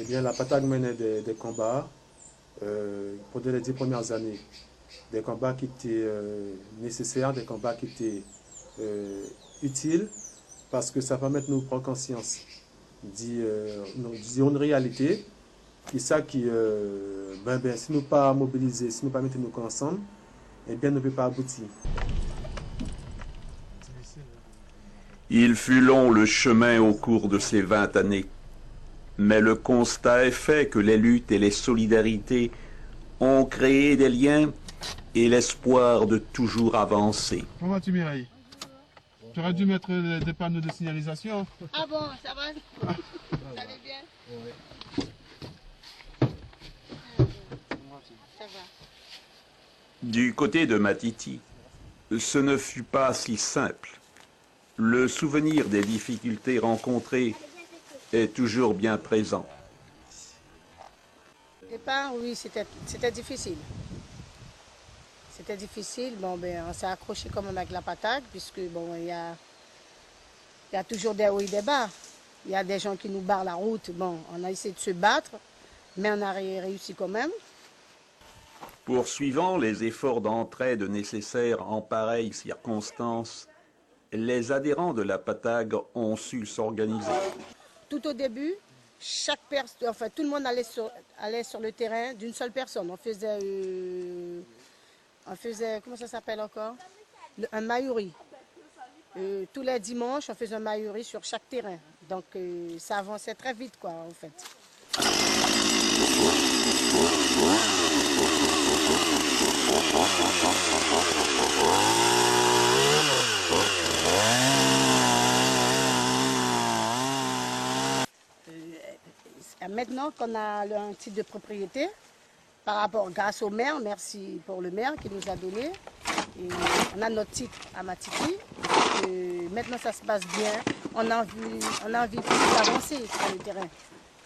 eh bien, la Patag menait des combats pendant les 10 premières années. Des combats qui étaient nécessaires, des combats qui étaient utiles, parce que ça permet de nous prendre conscience d'une réalité, qui ça qui, si nous pas mobiliser, si nous pas mettre nos corps ensemble, eh bien, ne peut pas aboutir. Il fut long le chemin au cours de ces 20 années, mais le constat est fait que les luttes et les solidarités ont créé des liens et l'espoir de toujours avancer. Comment vas-tu, Mireille? Tu aurais dû mettre des panneaux de signalisation. Ah bon, ça va? Ça allait bien? Oui. Ça va. Du côté de Matiti, ce ne fut pas si simple. Le souvenir des difficultés rencontrées est toujours bien présent. Au départ, oui, c'était difficile. C'était difficile. Bon, ben, on s'est accroché quand même avec la Patag, puisque bon, il y a toujours des hauts et des bas. Il y a des gens qui nous barrent la route. Bon, on a essayé de se battre, mais on a réussi quand même. Poursuivant les efforts d'entraide nécessaires en pareilles circonstances, les adhérents de la Patag ont su s'organiser. Tout au début, tout le monde allait sur le terrain d'une seule personne. On faisait comment ça s'appelle encore? Un maïouri. Tous les dimanches, on faisait un maïouri sur chaque terrain. Donc ça avançait très vite, quoi, en fait. Maintenant qu'on a un titre de propriété, grâce au maire, merci pour le maire qui nous a donné. Et on a notre titre à Matiti. Maintenant ça se passe bien. On a envie d'avancer sur le terrain.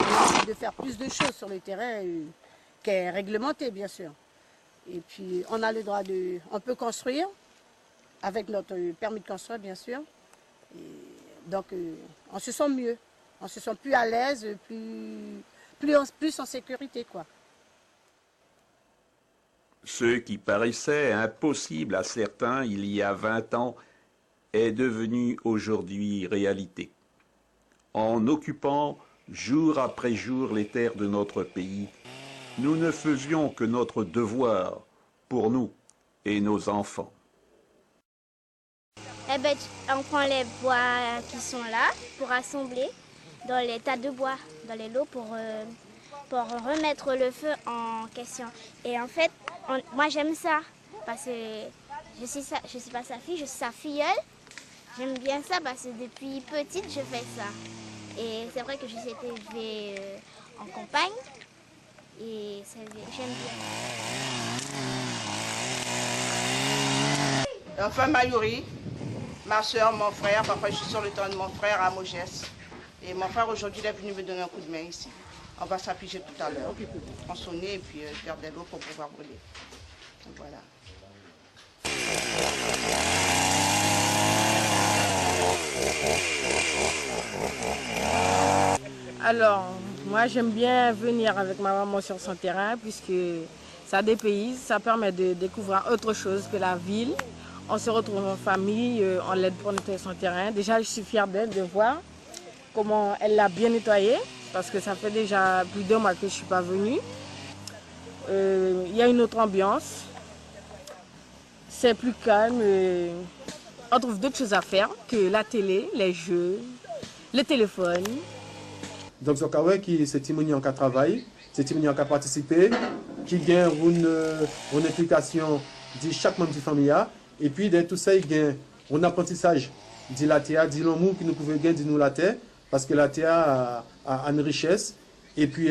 On a envie de faire plus de choses sur le terrain qui est réglementé, bien sûr. Et puis on a le droit on peut construire avec notre permis de construire, bien sûr. Et donc on se sent mieux. On se sent plus à l'aise, plus en sécurité, quoi. Ce qui paraissait impossible à certains il y a 20 ans est devenu aujourd'hui réalité. En occupant jour après jour les terres de notre pays, nous ne faisions que notre devoir pour nous et nos enfants. Eh ben, on prend les bois qui sont là pour assembler dans les tas de bois, dans les lots pour remettre le feu en question. Et en fait, moi j'aime ça parce que je suis pas sa fille, je suis sa filleule. J'aime bien ça parce que depuis petite je fais ça. Et c'est vrai que je suis élevée en campagne et j'aime bien. On fait maïouri, ma soeur, mon frère, parfois je suis sur le temps de mon frère à Mogès. Et mon frère aujourd'hui il est venu me donner un coup de main ici. On va s'appuyer tout à l'heure, tronçonner et puis faire des lots pour pouvoir brûler. Donc, voilà. Alors, moi j'aime bien venir avec ma maman sur son terrain puisque ça dépayse, ça permet de découvrir autre chose que la ville. On se retrouve en famille, on l'aide pour nettoyer son terrain. Déjà je suis fière d'elle de voir comment elle l'a bien nettoyé, parce que ça fait déjà plus d'1 mois que je ne suis pas venue. Il y a une autre ambiance, c'est plus calme, on trouve d'autres choses à faire que la télé, les jeux, le téléphone. Donc c'est Timoni en cas travail, c'est Timoni en cas participer, qui gagne une implication de chaque membre de la famille, et puis de tout ça il gagne un apprentissage de la terre, de l'amour qui nous pouvait gagner de nous la terre. Parce que la terre a une richesse. Et puis,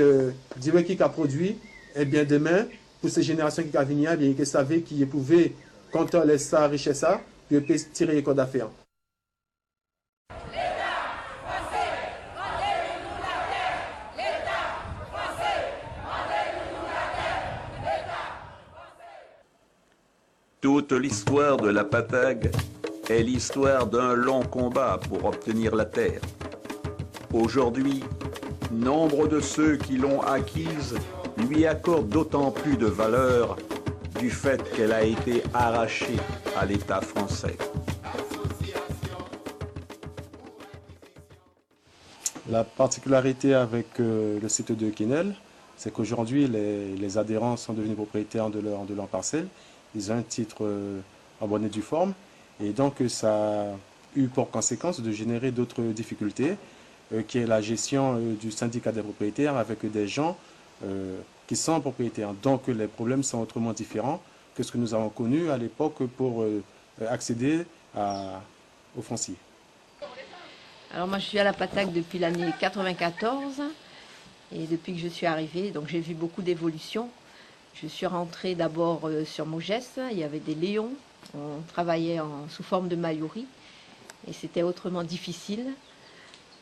dire qui a produit, eh bien, demain, pour ces générations qui vont venir, bien, qu'ils savaient qu'ils pouvaient, quand on laisse sa richesse, puis ils peuvent tirer les codes d'affaires. Toute l'histoire de la Patag est l'histoire d'un long combat pour obtenir la terre. Aujourd'hui, Nombre de ceux qui l'ont acquise lui accordent d'autant plus de valeur du fait qu'elle a été arrachée à l'État français. La particularité avec le site de Quesnel, c'est qu'aujourd'hui, les adhérents sont devenus propriétaires de leur parcelle. Ils ont un titre en bonne et due forme. Et donc, ça a eu pour conséquence de générer d'autres difficultés, qui est la gestion du syndicat des propriétaires avec des gens qui sont propriétaires. Donc, les problèmes sont autrement différents que ce que nous avons connu à l'époque pour accéder au foncier. Alors moi je suis à la PATAG depuis l'année 94 et depuis que je suis arrivée, donc j'ai vu beaucoup d'évolutions. Je suis rentrée d'abord sur Mogès, il y avait des léons, on travaillait sous forme de mailloterie et c'était autrement difficile.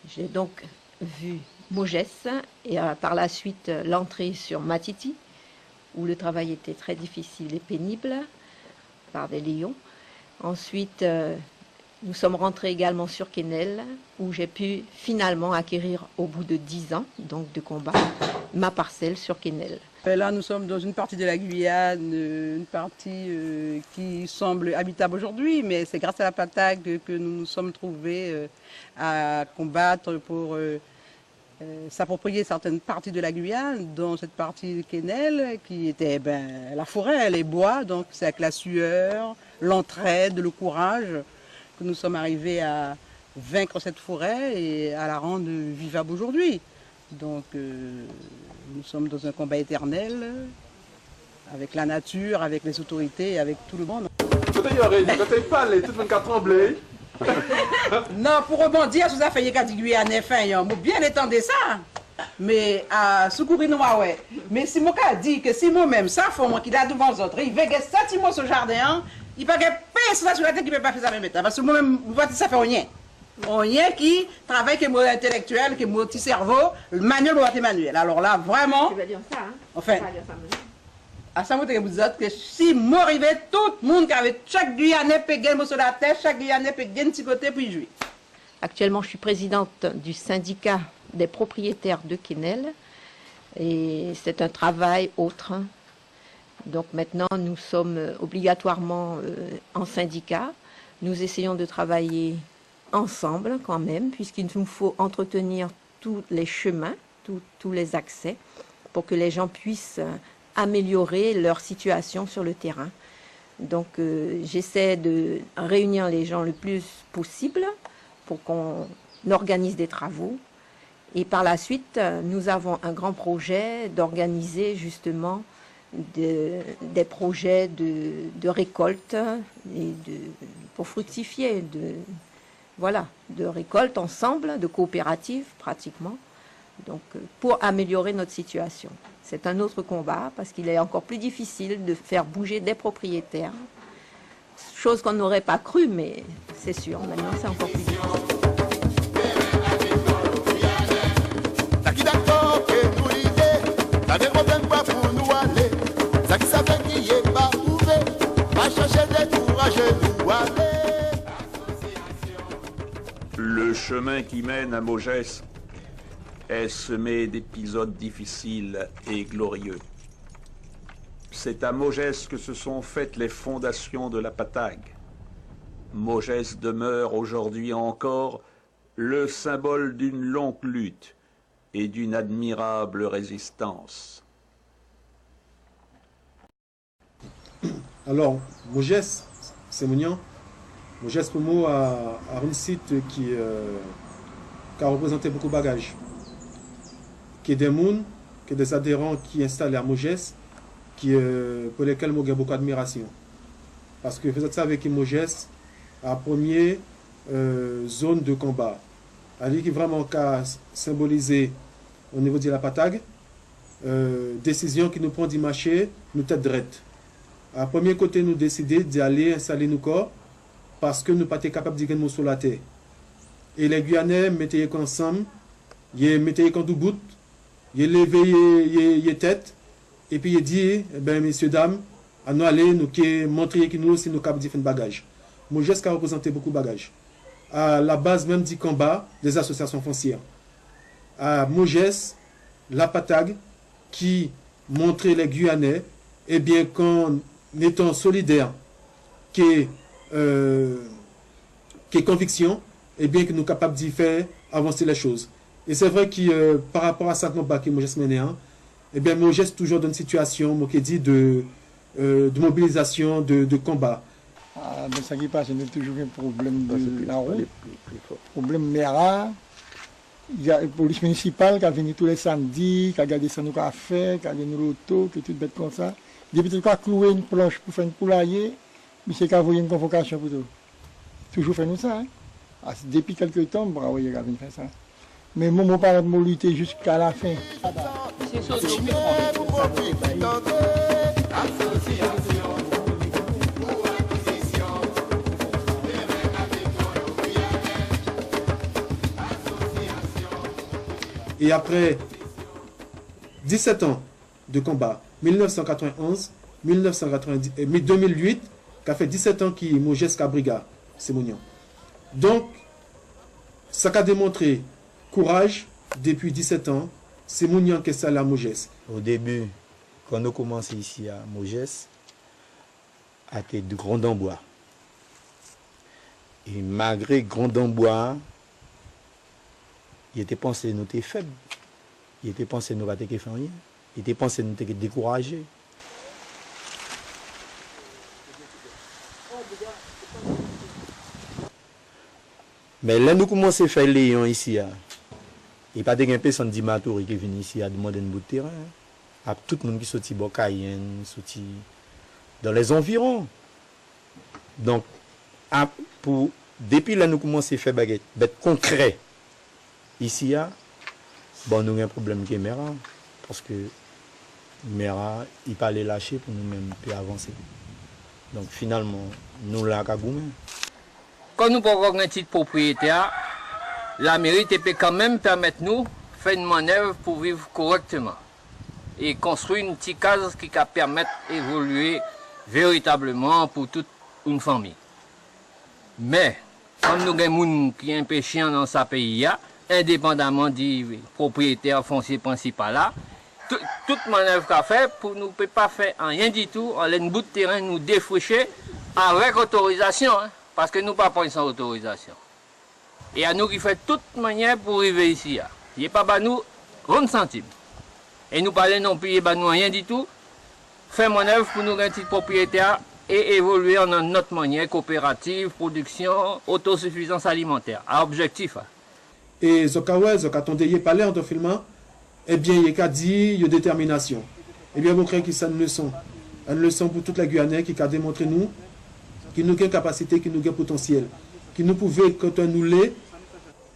J'ai donc vu Mogès et par la suite l'entrée sur Matiti où le travail était très difficile et pénible par des léons. Ensuite, nous sommes rentrés également sur Quesnel, où j'ai pu finalement acquérir au bout de 10 ans, donc de combat, ma parcelle sur Quesnel. Là, nous sommes dans une partie de la Guyane, une partie qui semble habitable aujourd'hui, mais c'est grâce à la PATAG que nous nous sommes trouvés à combattre pour s'approprier certaines parties de la Guyane, dont cette partie de Quesnel, qui était la forêt, les bois, donc c'est avec la sueur, l'entraide, le courage, que nous sommes arrivés à vaincre cette forêt et à la rendre vivable aujourd'hui. Donc nous sommes dans un combat éternel avec la nature, avec les autorités, avec tout le monde. Quand tu parles, tout le monde a tremblé. Non, pour rebondir, ça fait qu'il y a des fin, bien étendre ça. Mais à secourir nous, ouais. Mais si mon cas dit que si moi-même, ça, faut moi qui l'a devant les autres, il veut que ça, ce jardin, il ne peut pas faire sur la tête qui ne peut pas faire ça même temps. Parce que moi-même, ça fait rien. Rien qui travaille avec mon intellectuel, avec mon petit cerveau, le manuel ou le manuel. Alors là, vraiment. Tu vas dire ça, hein? Enfin. À ça, je vous dis que si moi arrivais, tout le monde qui avait chaque Guyanais peut gagner sur la tête, chaque Guyanais peut gagner un petit côté puis jouer. Actuellement, je suis présidente du syndicat des propriétaires de Quesnel et c'est un travail autre. Donc maintenant, nous sommes obligatoirement en syndicat. Nous essayons de travailler ensemble quand même, puisqu'il nous faut entretenir tous les chemins, tous les accès, pour que les gens puissent améliorer leur situation sur le terrain. Donc j'essaie de réunir les gens le plus possible pour qu'on organise des travaux. Et par la suite, nous avons un grand projet d'organiser justement des projets de récolte et pour fructifier, de récolte ensemble, de coopérative pratiquement, donc pour améliorer notre situation. C'est un autre combat parce qu'il est encore plus difficile de faire bouger des propriétaires, chose qu'on n'aurait pas cru, mais c'est sûr, maintenant c'est encore plus difficile. Le chemin qui mène à Mogès est semé d'épisodes difficiles et glorieux. C'est à Mogès que se sont faites les fondations de la PATAG. Mogès demeure aujourd'hui encore le symbole d'une longue lutte et d'une admirable résistance. Alors, Mogès, c'est mignon. Mogès pour moi a un site qui a représenté beaucoup de bagages. Qui est des gens, qui est des adhérents qui installent à Mogès, pour lesquels moi j'ai beaucoup d'admiration. Parce que vous savez que Mogès a la première zone de combat. Elle qui vraiment symbolisé au niveau de la PATAG, décision qui nous prend d'y marcher, nous tête droite. À premier côté, nous décidons d'aller installer nos corps parce que nous n'sommes pas capables de gagner sur la terre. Et les Guyanais mettaient ensemble, ils mettaient en bout, ils levaient les têtes, et puis ils disaient, messieurs, dames, à nous aller, nous montrer que nous aussi nous sommes capables de faire un bagage. Mogès a représenté beaucoup de bagages. À la base même du combat des associations foncières. à Mogès, la Patag, qui montrait les Guyanais, eh bien, qu'en étant solidaires, qui est conviction, eh bien, que nous sommes capables d'y faire avancer les choses. Et c'est vrai que par rapport à ça, que Mogès menait, eh bien, Mogès toujours dans une situation, qui dit de mobilisation, de combat. Dans ce qui passe, il y a toujours un problème de la route, problème MERA. Il y a la police municipale qui a venu tous les samedis, qui a gardé ça nous café, qui a donné l'auto, qui est tout bête comme ça. Depuis tout cas, clouer une planche pour faire une poulailler, mais c'est qu'à envoyer une convocation pour tout. Toujours fait nous ça. Hein. Depuis quelques temps, bravo, il a venu faire ça. Mais moi, je parle de lutter jusqu'à la fin. Et après 17 ans de combat, 1991, 1990, 2008, qui a fait 17 ans qui Mogès Cabriga, c'est Mounian. Donc, ça a démontré courage depuis 17 ans, c'est Mounian qui est ça la Mogès. Au début, quand on a commencé ici à Mogès, à été de Grand-en-Bois. Et malgré Grand-en-Bois, il était pensé nous étions faibles. Il était pensé nous ne pas faire rien. Il était pensé nous étions découragés. Mais là, nous commençons à faire les lions ici. Il n'y a pas de personne qui est venu ici à demander un bout de terrain. À tout le monde qui sortit Bocayen, sorti dans les environs. Donc, depuis là, nous commençons à faire des baguettes concrètes. Ici, bon, nous avons un problème qui est MERA, parce que MERA, il pas les lâcher pour nous-mêmes plus avancer. Donc finalement, nous l'avons goumé. Quand nous avons un titre propriétaire, la mairie peut quand même permettre nous de faire une manœuvre pour vivre correctement et construire une petite case qui va permettre d'évoluer véritablement pour toute une famille. Mais, comme nous avons des gens qui sont empêchés dans ce pays, indépendamment du propriétaire foncier principal là, toute manœuvre qu'a fait pour nous ne peut pas faire rien du tout, on laisse un bout de terrain nous défricher avec autorisation, hein, parce que nous ne pas prendre sans autorisation. Et à nous qui fait toute manière pour arriver ici. Il n'y a pas nous 30 centimes. Et nous parlons non plus, il n'y a nous rien du tout. Faire manœuvre pour nous un petit propriétaire et évoluer en notre manière coopérative, production, autosuffisance alimentaire. À objectif. Hein. Et Zokawe, Zokatondé, il parlé en filmant, eh bien, il y a dit, il y a détermination. Eh bien, vous croyez que c'est une leçon pour toute la Guyane qui a démontré nous, qui nous a une capacité, qui nous a un potentiel, qui nous pouvait, quand on nous l'est,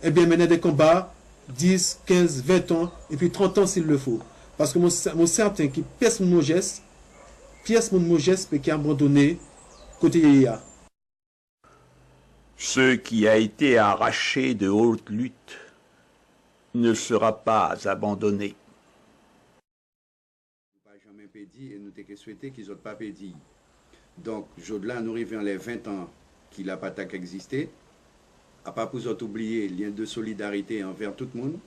eh bien, mener des combats, 10, 15, 20 ans, et puis 30 ans s'il le faut. Parce que mon certain qui pièce mon geste, qui a abandonné côté Yéya. Ce qui a été arraché de haute lutte ne sera pas abandonné. Nous n'avons jamais pédi et nous avons souhaité qu'ils n'ont pas pédi. Donc, au-delà, nous arrivons les 20 ans qu'il n'a pas existé. À pas pour oublier le lien de solidarité envers tout le monde,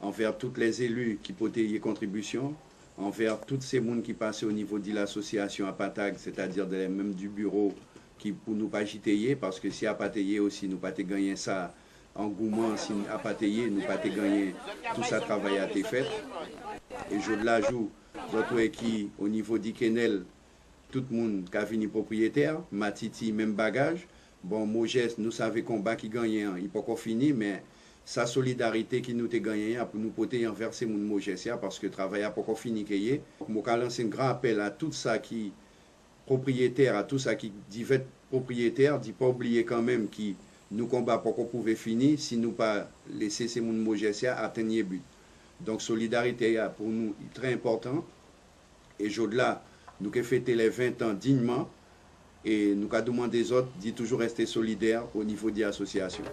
envers tous les élus qui potaient contribution, envers tous ces gens qui passaient au niveau de l'association à Patag, c'est-à-dire même du bureau, qui pour nous pas giter, parce que si à Patayer aussi, nous pas gagner ça, engouement, si à Patayer, nous pas gagner tout ça travail à été fait. Et je l'ajoute, d'autres qui, au niveau d'Ikenel, tout le monde qui a fini propriétaire, Matiti, même bagage. Bon, Mogès, nous savons combat qui gagne, il n'est pas encore fini, mais sa solidarité qui nous a gagné pour nous porter envers ces gens Mogès, parce que le travail n'est pas encore fini. Je vais lancer un grand appel à tout ça qui propriétaire, à tout ça qui dit propriétaire, dit pas oublier quand même que nous combat pas qu'on pouvait finir si nous pas laisser ces gens Mogès atteindre le but. Donc solidarité pour nous est très important. Et au-delà, nous avons fêté les 20 ans dignement. Et nous avons demandé aux autres de toujours rester solidaires au niveau des associations.